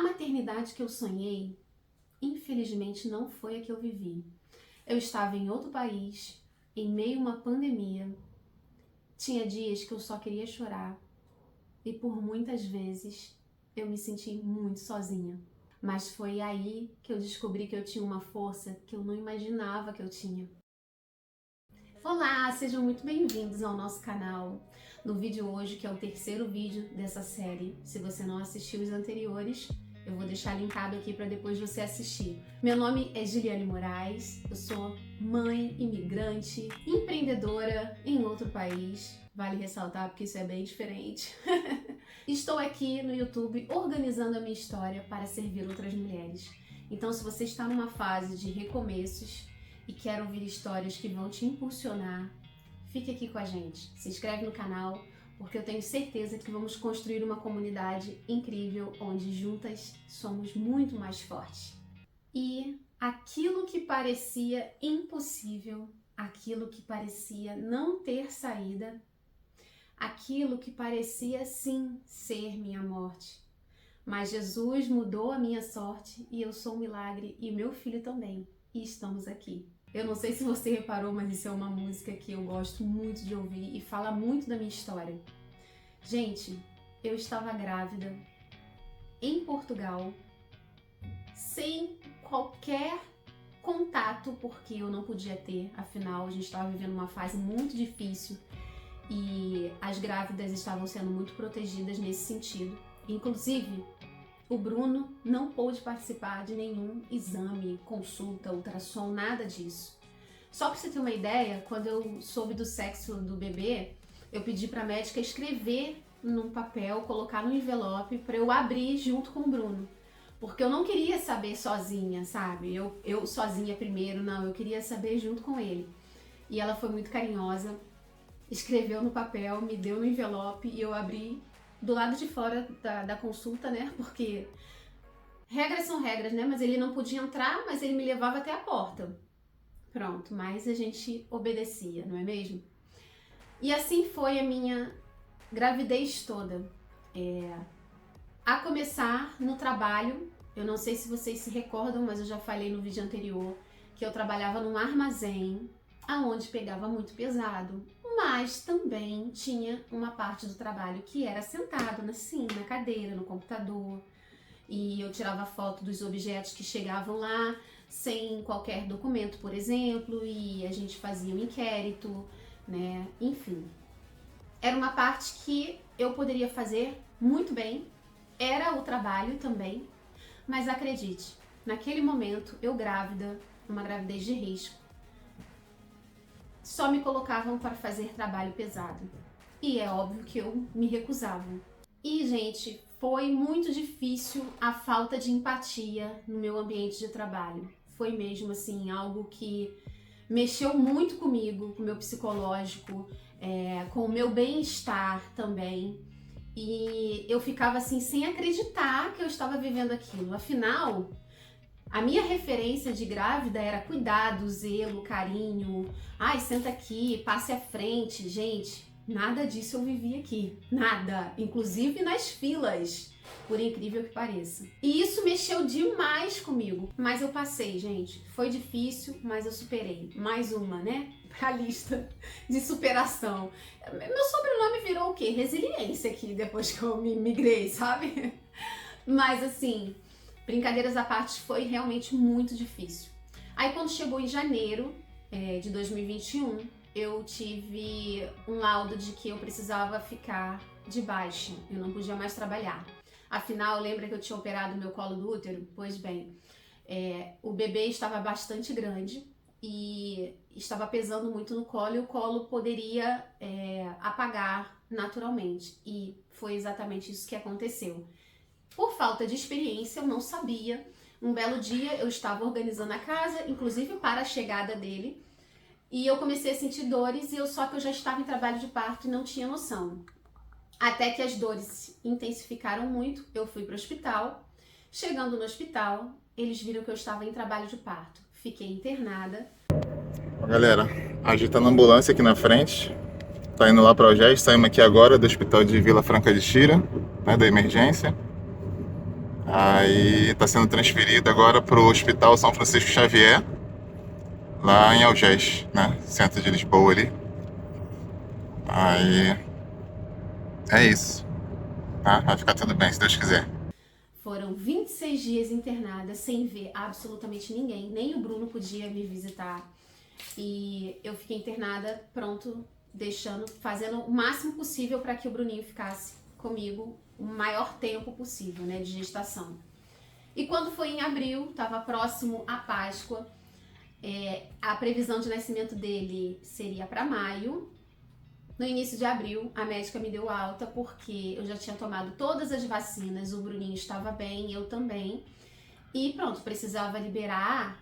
maternidade que eu sonhei, infelizmente, não foi a que eu vivi. Eu estava em outro país, em meio a uma pandemia. Tinha dias que eu só queria chorar e por muitas vezes eu me senti muito sozinha. Mas foi aí que eu descobri que eu tinha uma força que eu não imaginava que eu tinha. Olá, sejam muito bem-vindos ao nosso canal. No vídeo hoje, que é o terceiro vídeo dessa série, se você não assistiu os anteriores, eu vou deixar linkado aqui para depois você assistir. Meu nome é Giliane Moraes, eu sou mãe, imigrante, empreendedora em outro país. Vale ressaltar porque isso é bem diferente. Estou aqui no YouTube organizando a minha história para servir outras mulheres. Então, se você está numa fase de recomeços e quer ouvir histórias que vão te impulsionar, fique aqui com a gente. Se inscreve no canal, porque eu tenho certeza que vamos construir uma comunidade incrível onde juntas somos muito mais fortes. E aquilo que parecia impossível, aquilo que parecia não ter saída, aquilo que parecia sim ser minha morte. Mas Jesus mudou a minha sorte e eu sou um milagre e meu filho também. E estamos aqui. Eu não sei se você reparou, mas isso é uma música que eu gosto muito de ouvir e fala muito da minha história. Gente, eu estava grávida em Portugal, sem qualquer contato, porque eu não podia ter, afinal a gente estava vivendo uma fase muito difícil e as grávidas estavam sendo muito protegidas nesse sentido. Inclusive, o Bruno não pôde participar de nenhum exame, consulta, ultrassom, nada disso. Só para você ter uma ideia, quando eu soube do sexo do bebê, eu pedi para a médica escrever num papel, colocar no envelope para eu abrir junto com o Bruno. Porque eu não queria saber sozinha, sabe? Eu sozinha primeiro, não, eu queria saber junto com ele. E ela foi muito carinhosa, escreveu no papel, me deu no envelope e eu abri do lado de fora da consulta, né? Porque regras são regras, né? Mas ele não podia entrar, mas ele me levava até a porta. Pronto, mas a gente obedecia, não é mesmo? E assim foi a minha gravidez toda. A começar no trabalho, eu não sei se vocês se recordam, mas eu já falei no vídeo anterior que eu trabalhava num armazém, aonde pegava muito pesado. Mas também tinha uma parte do trabalho que era sentado assim, na cadeira, no computador. E eu tirava foto dos objetos que chegavam lá, sem qualquer documento, por exemplo, e a gente fazia um inquérito, né? Enfim. Era uma parte que eu poderia fazer muito bem, era o trabalho também, mas acredite, naquele momento, eu grávida, uma gravidez de risco, só me colocavam para fazer trabalho pesado. E é óbvio que eu me recusava. E, gente, foi muito difícil a falta de empatia no meu ambiente de trabalho. Foi mesmo, assim, algo que mexeu muito comigo, com o meu psicológico, com o meu bem-estar também. E eu ficava, assim, sem acreditar que eu estava vivendo aquilo. Afinal, a minha referência de grávida era cuidado, zelo, carinho. Ai, senta aqui, passe à frente. Gente, nada disso eu vivi aqui. Nada. Inclusive nas filas, por incrível que pareça. E isso mexeu demais comigo. Mas eu passei, gente. Foi difícil, mas eu superei. Mais uma, né? Pra lista de superação. Meu sobrenome virou o quê? Resiliência aqui, depois que eu me migrei, sabe? Mas assim, brincadeiras à parte, foi realmente muito difícil. Aí quando chegou em janeiro de 2021, eu tive um laudo de que eu precisava ficar de baixa, eu não podia mais trabalhar. Afinal, lembra que eu tinha operado meu colo do útero? Pois bem, o bebê estava bastante grande e estava pesando muito no colo e o colo poderia apagar naturalmente. E foi exatamente isso que aconteceu. Por falta de experiência, eu não sabia. Um belo dia eu estava organizando a casa, inclusive para a chegada dele, e eu comecei a sentir dores, só que eu já estava em trabalho de parto e não tinha noção. Até que as dores intensificaram muito, eu fui para o hospital. Chegando no hospital, eles viram que eu estava em trabalho de parto. Fiquei internada. Galera, agitando a ambulância aqui na frente. Tá indo lá para Algés, saímos aqui agora do hospital de Vila Franca de Xira, né, da emergência. Aí está sendo transferido agora para o Hospital São Francisco Xavier, lá em Algés, né? Centro de Lisboa ali. Aí é isso, tá? Vai ficar tudo bem, se Deus quiser. Foram 26 dias internada sem ver absolutamente ninguém, nem o Bruno podia me visitar. E eu fiquei internada, pronto, fazendo o máximo possível para que o Bruninho ficasse comigo o maior tempo possível, né, de gestação. E quando foi em abril, estava próximo à Páscoa, a previsão de nascimento dele seria para maio. No início de abril, a médica me deu alta porque eu já tinha tomado todas as vacinas, o Bruninho estava bem, eu também. E pronto, precisava liberar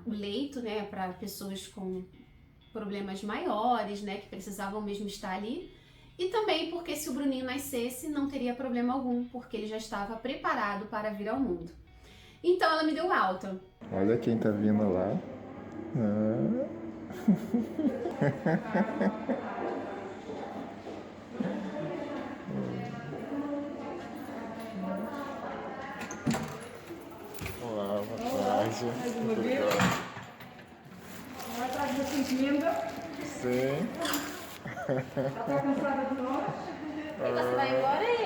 o leito, né, para pessoas com problemas maiores, né, que precisavam mesmo estar ali. E também porque se o Bruninho nascesse, não teria problema algum, porque ele já estava preparado para vir ao mundo. Então ela me deu alta. Olha quem tá vindo lá. Olá, boa tarde. Tudo bem? Vai atrás da encomenda. Sim. Já está cansada de nós? Você vai embora aí,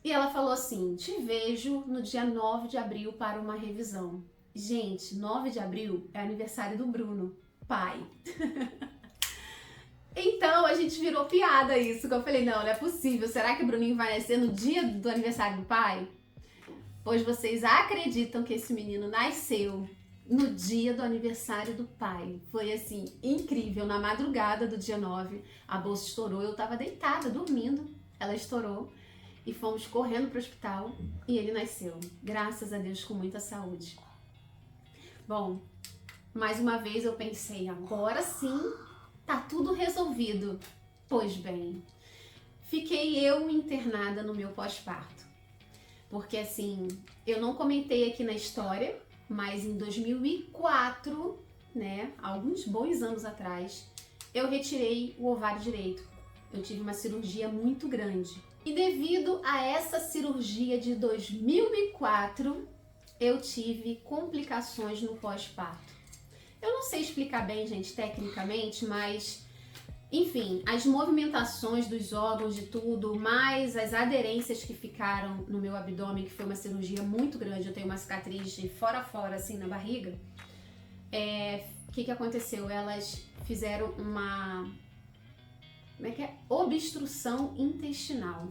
E ela falou assim, te vejo no dia 9 de abril para uma revisão. Gente, 9 de abril é aniversário do Bruno, pai. Então a gente virou piada isso, que eu falei, não é possível, será que o Bruninho vai nascer no dia do aniversário do pai? Pois vocês acreditam que esse menino nasceu no dia do aniversário do pai. Foi assim, incrível, na madrugada do dia 9, a bolsa estourou, eu tava deitada, dormindo, ela estourou e fomos correndo pro hospital e ele nasceu, graças a Deus, com muita saúde. Bom, mais uma vez eu pensei, agora sim, tá tudo resolvido. Pois bem, fiquei eu internada no meu pós-parto. Porque assim, eu não comentei aqui na história, mas em 2004, né, alguns bons anos atrás, eu retirei o ovário direito. Eu tive uma cirurgia muito grande. E devido a essa cirurgia de 2004, eu tive complicações no pós-parto. Eu não sei explicar bem, gente, tecnicamente, mas, enfim, as movimentações dos órgãos, de tudo, mais as aderências que ficaram no meu abdômen, que foi uma cirurgia muito grande, eu tenho uma cicatriz de fora a fora, assim, na barriga. O que aconteceu? Elas fizeram uma obstrução intestinal.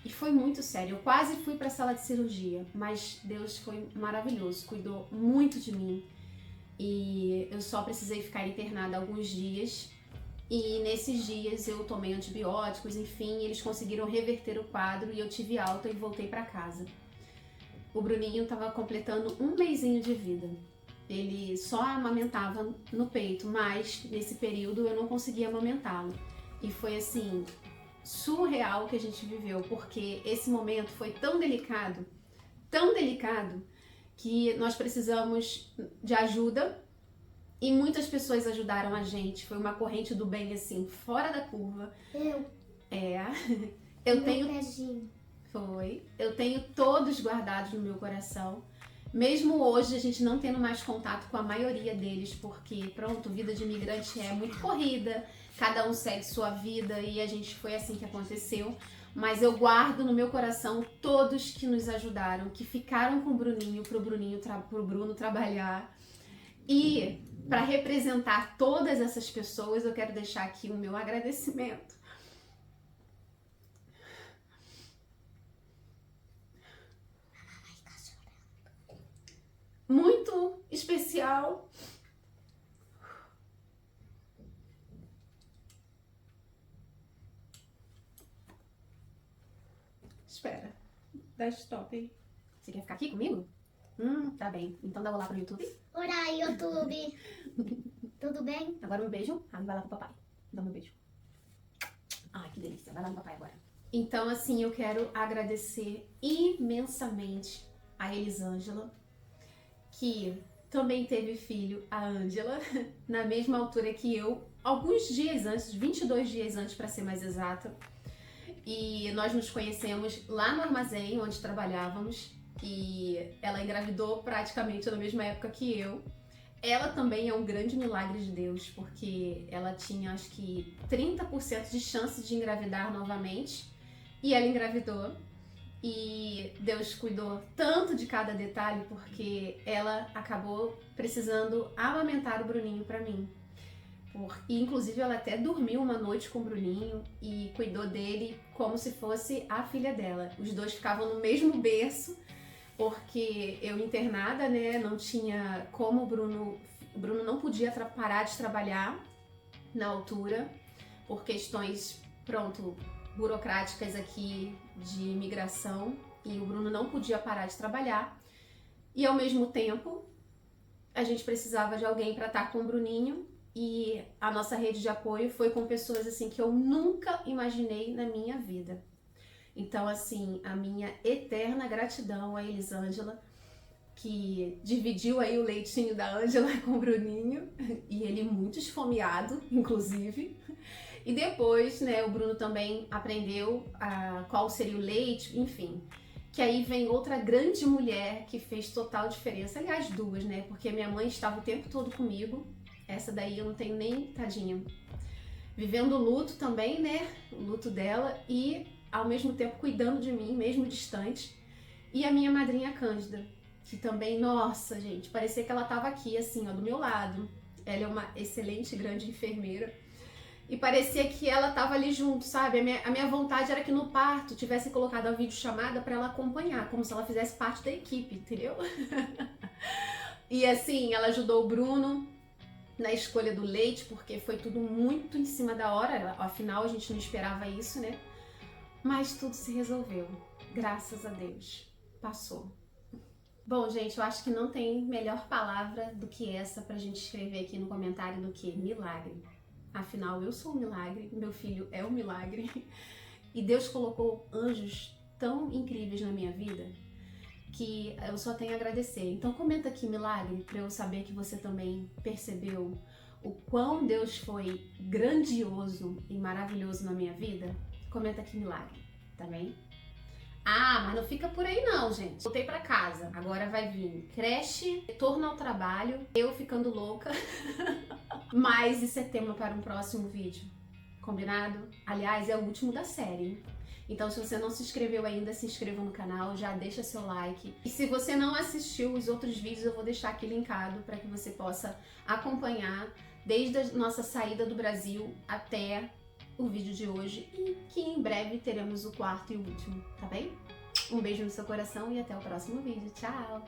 E foi muito sério, eu quase fui para a sala de cirurgia, mas Deus foi maravilhoso, cuidou muito de mim. E eu só precisei ficar internada alguns dias. E nesses dias eu tomei antibióticos, enfim, eles conseguiram reverter o quadro e eu tive alta e voltei para casa. O Bruninho estava completando 1 mesinho de vida. Ele só amamentava no peito, mas nesse período eu não conseguia amamentá-lo. E foi assim, surreal que a gente viveu, porque esse momento foi tão delicado, que nós precisamos de ajuda e muitas pessoas ajudaram a gente. Foi uma corrente do bem, assim, fora da curva. Eu tenho todos guardados no meu coração. Mesmo hoje, a gente não tendo mais contato com a maioria deles, porque, pronto, vida de imigrante é muito corrida, cada um segue sua vida e a gente foi assim que aconteceu. Mas eu guardo no meu coração todos que nos ajudaram, que ficaram com o Bruninho, pro Bruno trabalhar. E para representar todas essas pessoas, eu quero deixar aqui o meu agradecimento. Muito especial. Espera, dá stop aí. Você quer ficar aqui comigo? Tá bem. Então dá um olá pro YouTube. Olá, YouTube. Tudo bem? Agora um beijo. Vai lá pro papai. Dá um beijo. Ai, que delícia. Vai lá no papai agora. Então, assim, eu quero agradecer imensamente a Elisângela, que também teve filho, a Ângela, na mesma altura que eu, alguns dias antes, 22 dias antes, para ser mais exata. e nós nos conhecemos lá no armazém onde trabalhávamos e ela engravidou praticamente na mesma época que eu. Ela também é um grande milagre de Deus, porque ela tinha acho que 30% de chance de engravidar novamente e ela engravidou. E Deus cuidou tanto de cada detalhe porque ela acabou precisando amamentar o Bruninho pra mim. E inclusive ela até dormiu uma noite com o Bruninho e cuidou dele como se fosse a filha dela. Os dois ficavam no mesmo berço, porque eu internada, né, não tinha como o Bruno não podia parar de trabalhar na altura, por questões, burocráticas aqui de imigração, e o Bruno não podia parar de trabalhar. E ao mesmo tempo, a gente precisava de alguém para estar com o Bruninho, e a nossa rede de apoio foi com pessoas assim que eu nunca imaginei na minha vida. Então, assim, a minha eterna gratidão a Elisângela, que dividiu aí o leitinho da Ângela com o Bruninho, e ele muito esfomeado, inclusive. E depois, né, o Bruno também aprendeu qual seria o leite, enfim. Que aí vem outra grande mulher que fez total diferença. Aliás, duas, né, porque minha mãe estava o tempo todo comigo. Essa daí eu não tenho nem, tadinha, vivendo o luto também, né, o luto dela, e ao mesmo tempo cuidando de mim, mesmo distante. E a minha madrinha Cândida, que também, nossa, gente, parecia que ela estava aqui, assim, ó, do meu lado. Ela é uma excelente, grande enfermeira. E parecia que ela estava ali junto, sabe? A minha vontade era que no parto tivesse colocado a videochamada para ela acompanhar, como se ela fizesse parte da equipe, entendeu? E assim, ela ajudou o Bruno na escolha do leite, porque foi tudo muito em cima da hora, afinal a gente não esperava isso, né? Mas tudo se resolveu, graças a Deus, passou. Bom, gente, eu acho que não tem melhor palavra do que essa pra gente escrever aqui no comentário do que milagre. Afinal, eu sou um milagre, meu filho é um milagre, e Deus colocou anjos tão incríveis na minha vida que eu só tenho a agradecer. Então comenta aqui milagre para eu saber que você também percebeu o quão Deus foi grandioso e maravilhoso na minha vida. Comenta aqui milagre, tá bem? Ah, mas não fica por aí não, gente. Voltei pra casa, agora vai vir creche, retorno ao trabalho, eu ficando louca. Mas isso é tema para um próximo vídeo, combinado? Aliás, é o último da série, hein? Então, se você não se inscreveu ainda, se inscreva no canal, já deixa seu like. E se você não assistiu os outros vídeos, eu vou deixar aqui linkado para que você possa acompanhar desde a nossa saída do Brasil até o vídeo de hoje, e que em breve teremos o quarto e o último, tá bem? Um beijo no seu coração e até o próximo vídeo. Tchau!